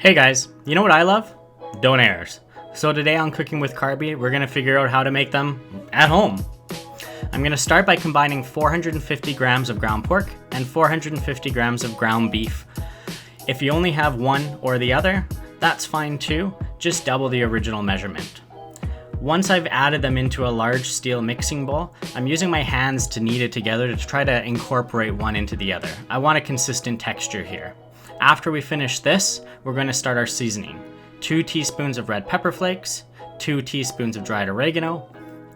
Hey guys, you know what I love? Donairs. So today on Cooking with Carby, we're gonna figure out how to make them at home. I'm gonna start by combining 450 grams of ground pork and 450 grams of ground beef. If you only have one or the other, that's fine too, just double the original measurement. Once I've added them into a large steel mixing bowl, I'm using my hands to knead it together to try to incorporate one into the other. I want a consistent texture here. After we finish this, we're going to start our seasoning. 2 teaspoons of red pepper flakes, 2 teaspoons of dried oregano,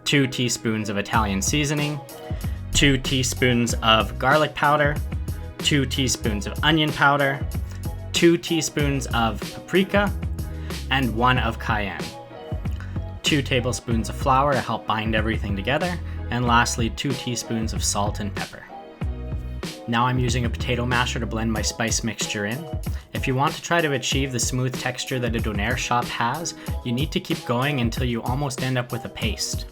2 teaspoons of Italian seasoning, 2 teaspoons of garlic powder, 2 teaspoons of onion powder, 2 teaspoons of paprika, and 1 of cayenne. 2 tablespoons of flour to help bind everything together, and lastly 2 teaspoons of salt and pepper. Now I'm using a potato masher to blend my spice mixture in. If you want to try to achieve the smooth texture that a donair shop has, you need to keep going until you almost end up with a paste.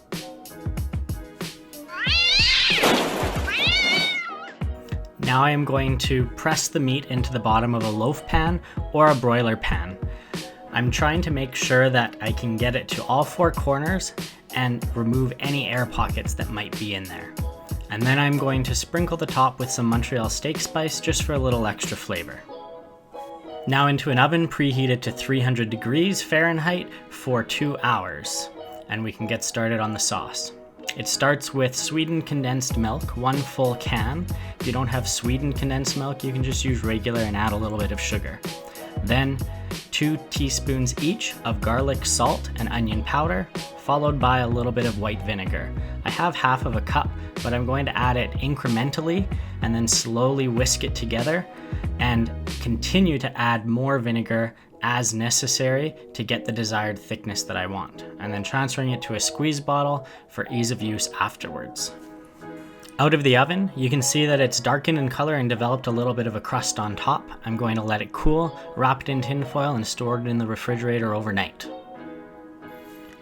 Now I am going to press the meat into the bottom of a loaf pan or a broiler pan. I'm trying to make sure that I can get it to all 4 corners and remove any air pockets that might be in there. And then I'm going to sprinkle the top with some Montreal steak spice just for a little extra flavor. Now into an oven preheated to 300 degrees Fahrenheit for 2 hours, and we can get started on the sauce. It starts with sweetened condensed milk, 1 full can. If you don't have sweetened condensed milk, you can just use regular and add a little bit of sugar. Then 2 teaspoons each of garlic, salt, and onion powder, followed by a little bit of white vinegar. I have half of a cup, but I'm going to add it incrementally and then slowly whisk it together and continue to add more vinegar as necessary to get the desired thickness that I want, and then transferring it to a squeeze bottle for ease of use afterwards. Out of the oven, you can see that it's darkened in color and developed a little bit of a crust on top. I'm going to let it cool, wrap it in tin foil, and store it in the refrigerator overnight.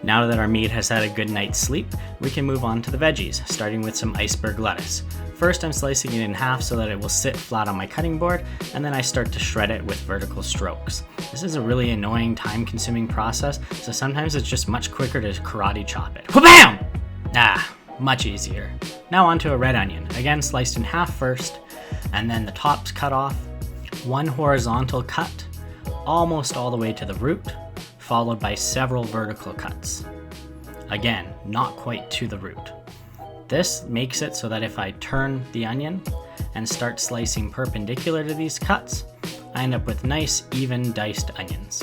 Now that our meat has had a good night's sleep, we can move on to the veggies, starting with some iceberg lettuce. First, I'm slicing it in half so that it will sit flat on my cutting board, and then I start to shred it with vertical strokes. This is a really annoying, time-consuming process, so sometimes it's just much quicker to karate chop it. Wha-bam! Much easier. Now onto a red onion, again sliced in half first, and then the tops cut off, 1 horizontal cut, almost all the way to the root, followed by several vertical cuts. Again, not quite to the root. This makes it so that if I turn the onion and start slicing perpendicular to these cuts, I end up with nice, even diced onions.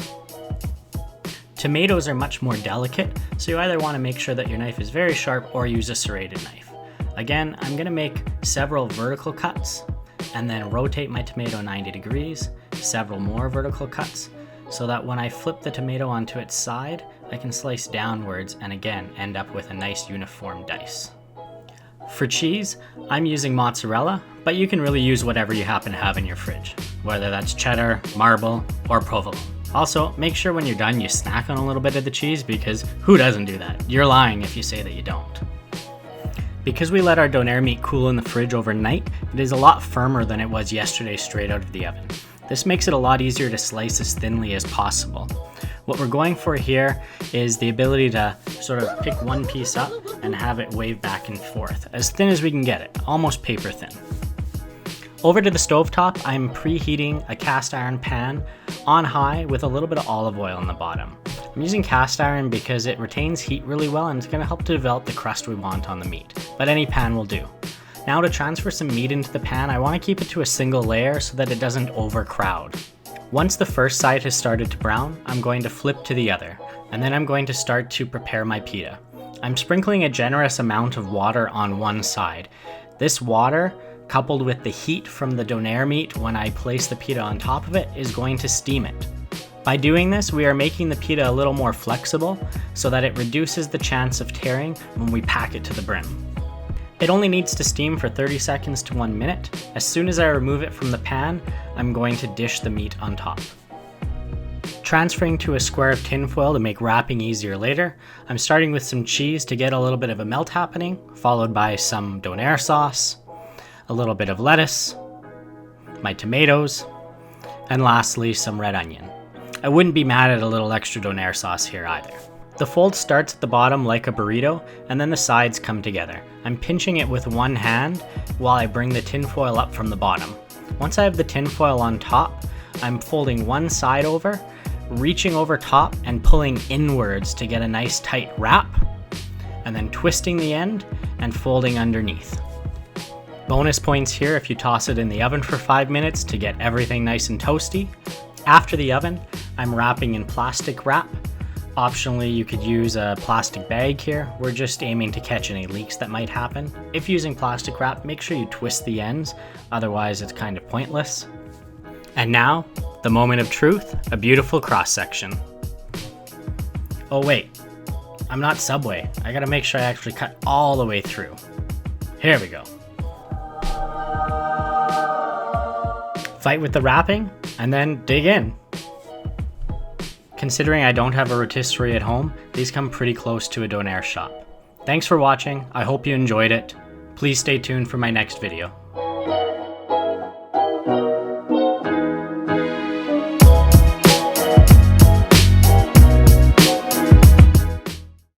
Tomatoes are much more delicate, so you either want to make sure that your knife is very sharp or use a serrated knife. Again, I'm going to make several vertical cuts and then rotate my tomato 90 degrees, several more vertical cuts, so that when I flip the tomato onto its side, I can slice downwards and again end up with a nice uniform dice. For cheese, I'm using mozzarella, but you can really use whatever you happen to have in your fridge, whether that's cheddar, marble, or provolone. Also, make sure when you're done you snack on a little bit of the cheese, because who doesn't do that? You're lying if you say that you don't. Because we let our donair meat cool in the fridge overnight, it is a lot firmer than it was yesterday straight out of the oven. This makes it a lot easier to slice as thinly as possible. What we're going for here is the ability to sort of pick one piece up and have it wave back and forth, as thin as we can get it, almost paper thin. Over to the stovetop, I'm preheating a cast iron pan on high with a little bit of olive oil on the bottom. I'm using cast iron because it retains heat really well and it's going to help to develop the crust we want on the meat, but any pan will do. Now to transfer some meat into the pan, I want to keep it to a single layer so that it doesn't overcrowd. Once the first side has started to brown, I'm going to flip to the other, and then I'm going to start to prepare my pita. I'm sprinkling a generous amount of water on one side. This water, coupled with the heat from the donair meat when I place the pita on top of it, is going to steam it. By doing this, we are making the pita a little more flexible so that it reduces the chance of tearing when we pack it to the brim. It only needs to steam for 30 seconds to 1 minute. As soon as I remove it from the pan, I'm going to dish the meat on top. Transferring to a square of tin foil to make wrapping easier later, I'm starting with some cheese to get a little bit of a melt happening, followed by some donair sauce, a little bit of lettuce, my tomatoes, and lastly some red onion. I wouldn't be mad at a little extra Donair sauce here either. The fold starts at the bottom like a burrito, and then the sides come together. I'm pinching it with one hand while I bring the tinfoil up from the bottom. Once I have the tinfoil on top, I'm folding one side over, reaching over top and pulling inwards to get a nice tight wrap, and then twisting the end and folding underneath. Bonus points here if you toss it in the oven for 5 minutes to get everything nice and toasty. After the oven, I'm wrapping in plastic wrap. Optionally, you could use a plastic bag here. We're just aiming to catch any leaks that might happen. If using plastic wrap, make sure you twist the ends, otherwise it's kind of pointless. And now, the moment of truth, a beautiful cross section. Oh wait, I'm not Subway. I gotta make sure I actually cut all the way through. Here we go. Fight with the wrapping, and then dig in. Considering I don't have a rotisserie at home, these come pretty close to a Donair shop. Thanks for watching, I hope you enjoyed it. Please stay tuned for my next video.